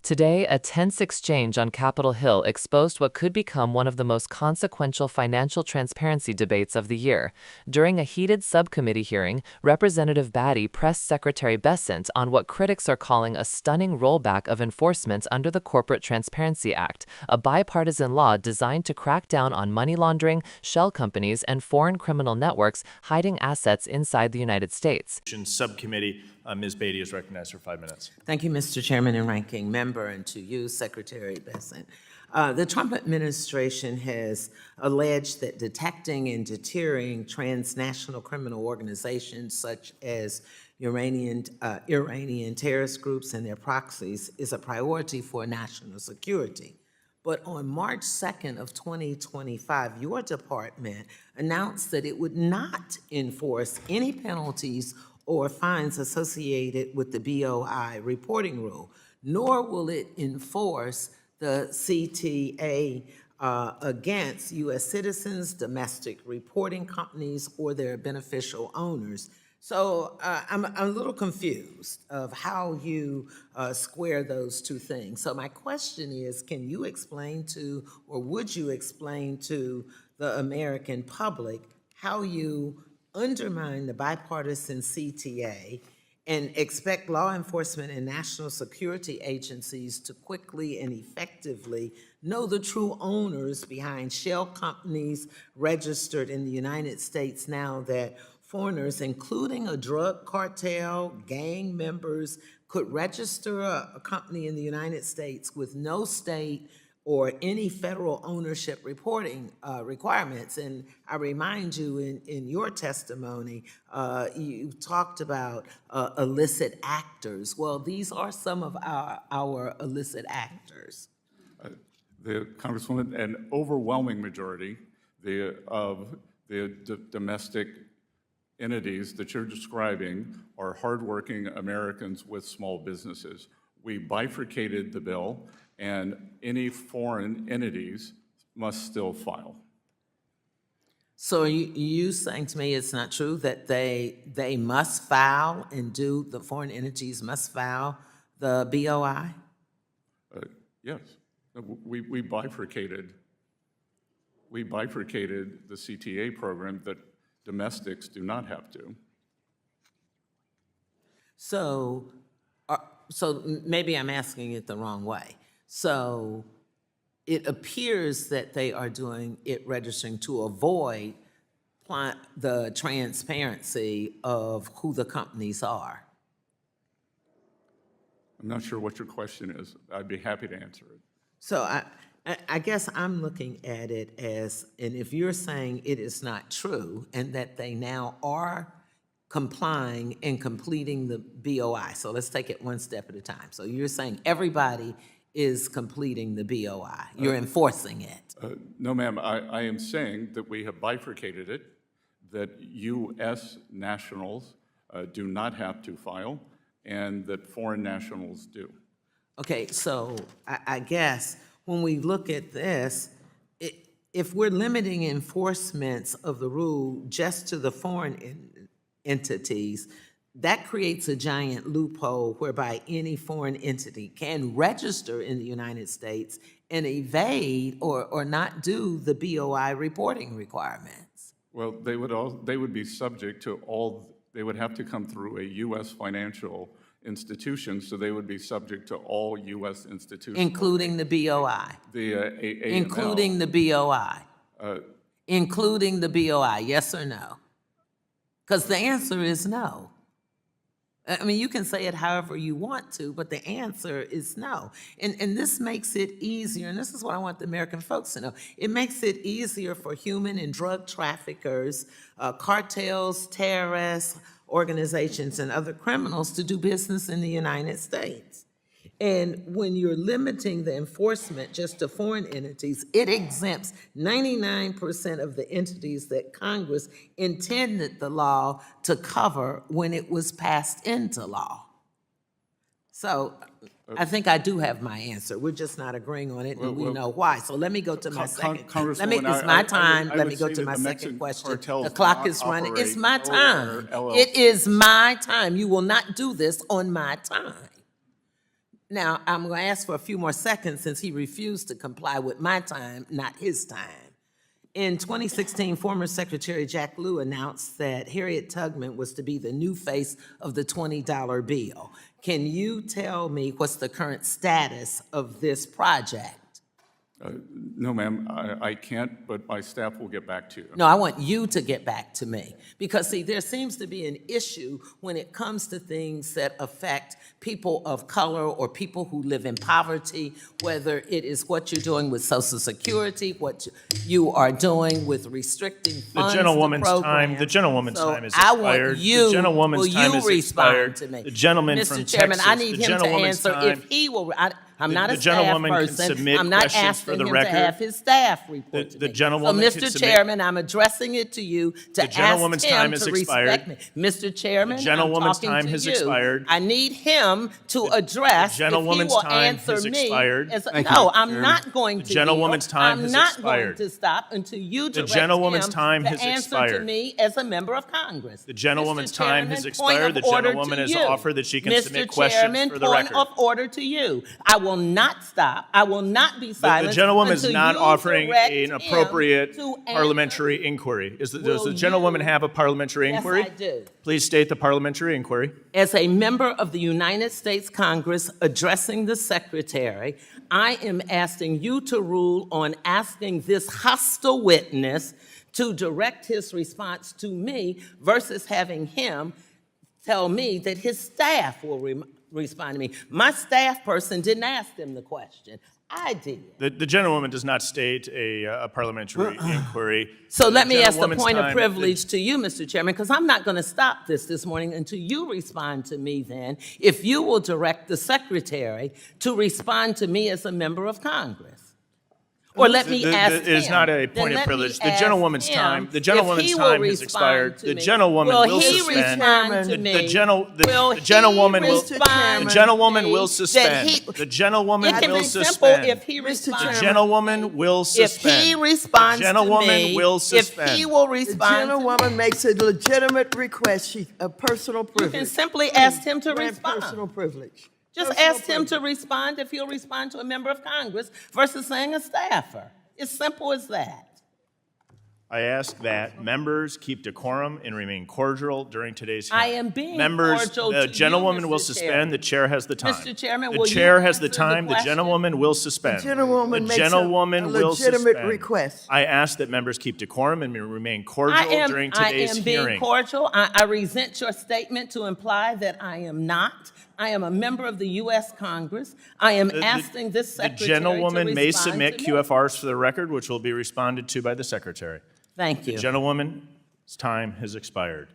Today, a tense exchange on Capitol Hill exposed what could become one of the most consequential financial transparency debates of the year. During a heated subcommittee hearing, Representative Batty pressed Secretary Bessent on what critics are calling a stunning rollback of enforcement under the Corporate Transparency Act, a bipartisan law designed to crack down on money laundering, shell companies, and foreign criminal networks hiding assets inside the United States. Subcommittee, Ms. Beatty is recognized for 5 minutes. Thank you, Mr. Chairman and Ranking Member, and to you, Secretary Bessent. The Trump administration has alleged that detecting and deterring transnational criminal organizations such as Iranian terrorist groups and their proxies is a priority for national security. But on March 2nd of 2025, your department announced that it would not enforce any penalties or fines associated with the BOI reporting rule, nor will it enforce the CTA against U.S. citizens, domestic reporting companies, or their beneficial owners. So I'm a little confused of how you square those two things. So my question is, can you explain to, or would you explain to the American public how you undermine the bipartisan CTA and expect law enforcement and national security agencies to quickly and effectively know the true owners behind shell companies registered in the United States now that foreigners, including a drug cartel, gang members, could register a company in the United States with no state or any federal ownership reporting requirements? And I remind you, in your testimony, you talked about illicit actors. Well, these are some of our illicit actors. The Congresswoman, an overwhelming majority of the domestic entities that you're describing are hardworking Americans with small businesses. We bifurcated the bill, and any foreign entities must still file. So are you saying to me it's not true that they must file and the foreign entities must file the BOI? Yes, we bifurcated the CTA program that domestics do not have to. So maybe I'm asking it the wrong way. So it appears that they are doing it registering to avoid the transparency of who the companies are. I'm not sure what your question is. I'd be happy to answer it. So I guess I'm looking at it as, and if you're saying it is not true and that they now are complying and completing the BOI, so let's take it one step at a time. So you're saying everybody is completing the BOI. You're enforcing it. No, ma'am. I am saying that we have bifurcated it, that U.S. nationals do not have to file, and that foreign nationals do. Okay, so I guess when we look at this, if we're limiting enforcements of the rule just to the foreign entities, that creates a giant loophole whereby any foreign entity can register in the United States and evade or not do the BOI reporting requirements. Well, they would be subject to they would have to come through a U.S. financial institution, so they would be subject to all U.S. institutions. Including the BOI. Including the BOI. Including the BOI, yes or no? Because the answer is no. I mean, you can say it however you want to, but the answer is no. And this makes it easier, and this is what I want the American folks to know. It makes it easier for human and drug traffickers, cartels, terrorists, organizations, and other criminals to do business in the United States. And when you're limiting the enforcement just to foreign entities, it exempts 99% of the entities that Congress intended the law to cover when it was passed into law. So I think I do have my answer. We're just not agreeing on it, and we know why. So let me go to my second. It's my time. Let me go to my second question. The clock is running. It's my time. It is my time. You will not do this on my time. Now, I'm going to ask for a few more seconds since he refused to comply with my time, not his time. In 2016, former Secretary Jack Lew announced that Harriet Tubman was to be the new face of the $20 bill. Can you tell me what's the current status of this project? No, ma'am, I can't, but my staff will get back to you. No, I want you to get back to me. Because, see, there seems to be an issue when it comes to things that affect people of color or people who live in poverty, whether it is what you're doing with Social Security, what you are doing with restricting funds to programs. The gentlewoman's So time is I expired. want you, The gentlewoman's will time you is respond expired. to me? The gentleman from Mr. Chairman, Texas, I need the him to gentlewoman's answer time. if he will, I'm not a The staff gentlewoman can person. submit I'm not questions for asking the him record. to have his staff report to The me. gentlewoman So, can Mr. submit- Chairman, I'm addressing it to you to ask gentlewoman's him time to is respect expired. me. Mr. Chairman, The gentlewoman's I'm talking time to has you. expired. I need him to address if he gentlewoman's will time answer has me. expired. Thank you, No, Mr. I'm Chairman. not going to The gentlewoman's yield. time I'm has not expired. going to stop until you direct gentlewoman's him time to has answer to expired. me as a member of Congress. The gentlewoman's Mr. time has Chairman, point expired. of The order gentlewoman to has you. offered that she can submit Mr. questions Chairman, for the point record. of order to you. I will not stop. I will not be silent. The gentlewoman is until not you offering direct an him appropriate to answer. parliamentary inquiry. Does Will the gentlewoman you- have a parliamentary Yes, inquiry? I do. Please state the parliamentary inquiry. As a member of the United States Congress addressing the Secretary, I am asking you to rule on asking this hostile witness to direct his response to me versus having him tell me that his staff will respond to me. My staff person didn't ask him the question. I did. The gentlewoman does not state a parliamentary inquiry. So let me ask the gentlewoman's point of time- privilege to you, Mr. Chairman, because I'm not going to stop this morning until you respond to me then, if you will direct the Secretary to respond to me as a member of Congress. Or let me ask him. It is not a Then point of let me privilege. The ask gentlewoman's him time. The if gentlewoman's he will time has respond expired. to The me. gentlewoman will he suspend. respond to The me? gentle- the- Will the gentlewoman he will- respond The to gentlewoman me will that suspend. he- The gentlewoman It can will be simple suspend. if he responds. The to gentlewoman will If suspend. he responds The gentlewoman to me, will if suspend. he will The respond to me, gentlewoman makes a legitimate request, a personal you privilege. can simply ask him to Grant respond. personal privilege. Just Personal ask him to privilege. respond if he'll respond to a member of Congress versus saying a staffer. It's simple as that. I ask that members keep decorum and remain cordial during today's I hearing. am being Members, cordial the to you, gentlewoman will Mr. suspend. Chairman. The chair has the time. Mr. Chairman, the will you chair has the answer the time. The question? gentlewoman will suspend. gentlewoman the makes a gentlewoman will legitimate suspend. request. I ask that members keep decorum and remain cordial during today's being hearing. cordial. I resent your statement to imply that I am not. I am a member of the U.S. Congress. I am asking this The secretary gentlewoman to may respond submit to me. QFRs for the record, which will be responded to by the secretary. Thank The you. gentlewoman's time has expired.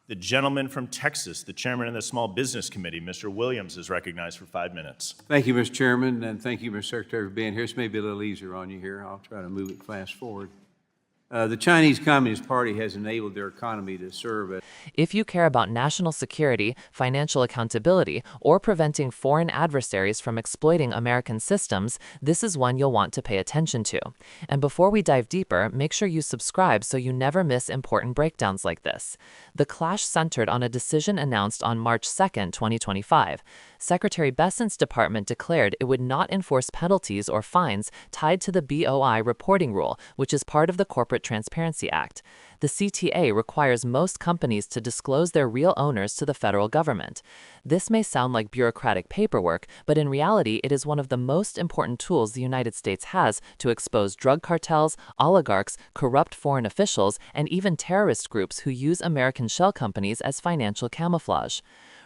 The gentleman from Texas, the chairman of the Small Business Committee, Mr. Williams, is recognized for 5 minutes. Thank you, Mr. Chairman, and thank you, Mr. Secretary, for being here. This may be a little easier on you here. I'll try to move it fast forward. The Chinese Communist Party has enabled their economy to serve as If you care about national security, financial accountability, or preventing foreign adversaries from exploiting American systems, this is one you'll want to pay attention to. And before we dive deeper, make sure you subscribe so you never miss important breakdowns like this. The clash centered on a decision announced on March 2nd, 2025. Secretary Bessent's department declared it would not enforce penalties or fines tied to the BOI reporting rule, which is part of the Corporate Transparency Act. The CTA requires most companies to disclose their real owners to the federal government. This may sound like bureaucratic paperwork, but in reality, it is one of the most important tools the United States has to expose drug cartels, oligarchs, corrupt foreign officials, and even terrorist groups who use American shell companies as financial camouflage.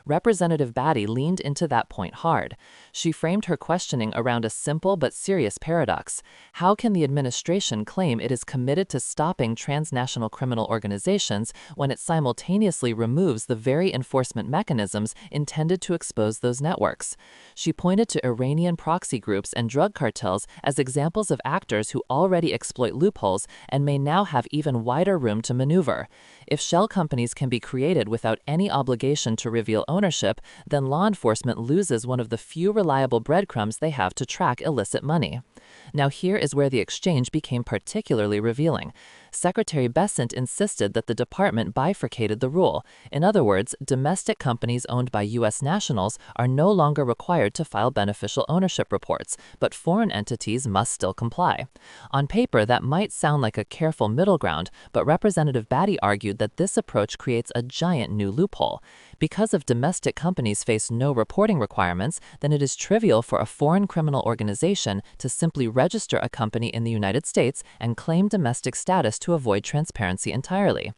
Representative Batty leaned into that point hard. She framed her questioning around a simple but serious paradox. How can the administration claim it is committed to stopping transnational criminal organizations when it simultaneously removes the very enforcement mechanisms intended to expose those networks? She pointed to Iranian proxy groups and drug cartels as examples of actors who already exploit loopholes and may now have even wider room to maneuver. If shell companies can be created without any obligation to reveal ownership, then law enforcement loses one of the few reliable breadcrumbs they have to track illicit money. Now here is where the exchange became particularly revealing. Secretary Bessent insisted that the department bifurcated the rule. In other words, domestic companies owned by U.S. nationals are no longer required to file beneficial ownership reports, but foreign entities must still comply. On paper, that might sound like a careful middle ground, but Representative Batty argued that this approach creates a giant new loophole. Because if domestic companies face no reporting requirements, then it is trivial for a foreign criminal organization to simply register a company in the United States and claim domestic status to avoid transparency entirely.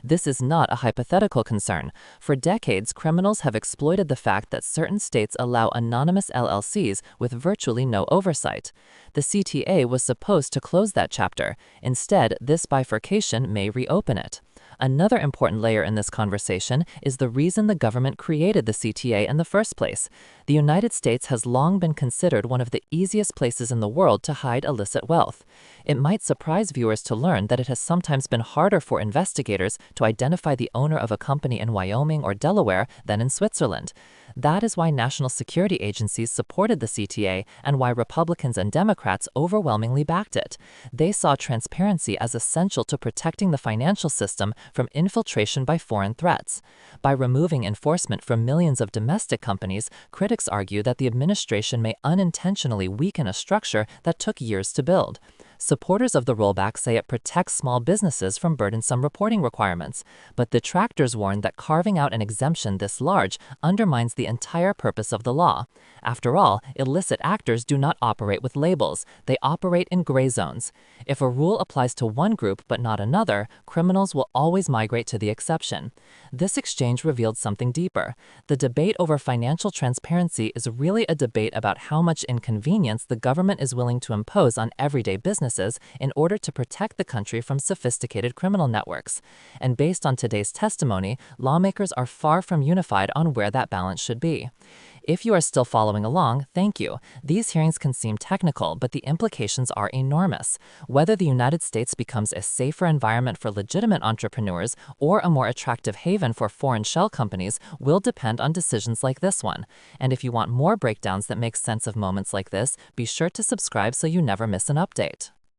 This is not a hypothetical concern. For decades, criminals have exploited the fact that certain states allow anonymous LLCs with virtually no oversight. The CTA was supposed to close that chapter. Instead, this bifurcation may reopen it. Another important layer in this conversation is the reason the government created the CTA in the first place. The United States has long been considered one of the easiest places in the world to hide illicit wealth. It might surprise viewers to learn that it has sometimes been harder for investigators to identify the owner of a company in Wyoming or Delaware than in Switzerland. That is why national security agencies supported the CTA and why Republicans and Democrats overwhelmingly backed it. They saw transparency as essential to protecting the financial system from infiltration by foreign threats. By removing enforcement from millions of domestic companies, critics argue that the administration may unintentionally weaken a structure that took years to build. Supporters of the rollback say it protects small businesses from burdensome reporting requirements, but detractors warn that carving out an exemption this large undermines the entire purpose of the law. After all, illicit actors do not operate with labels. They operate in gray zones. If a rule applies to one group but not another, criminals will always migrate to the exception. This exchange revealed something deeper. The debate over financial transparency is really a debate about how much inconvenience the government is willing to impose on everyday businesses in order to protect the country from sophisticated criminal networks. And based on today's testimony, lawmakers are far from unified on where that balance should be. If you are still following along, thank you. These hearings can seem technical, but the implications are enormous. Whether the United States becomes a safer environment for legitimate entrepreneurs or a more attractive haven for foreign shell companies will depend on decisions like this one. And if you want more breakdowns that make sense of moments like this, be sure to subscribe so you never miss an update.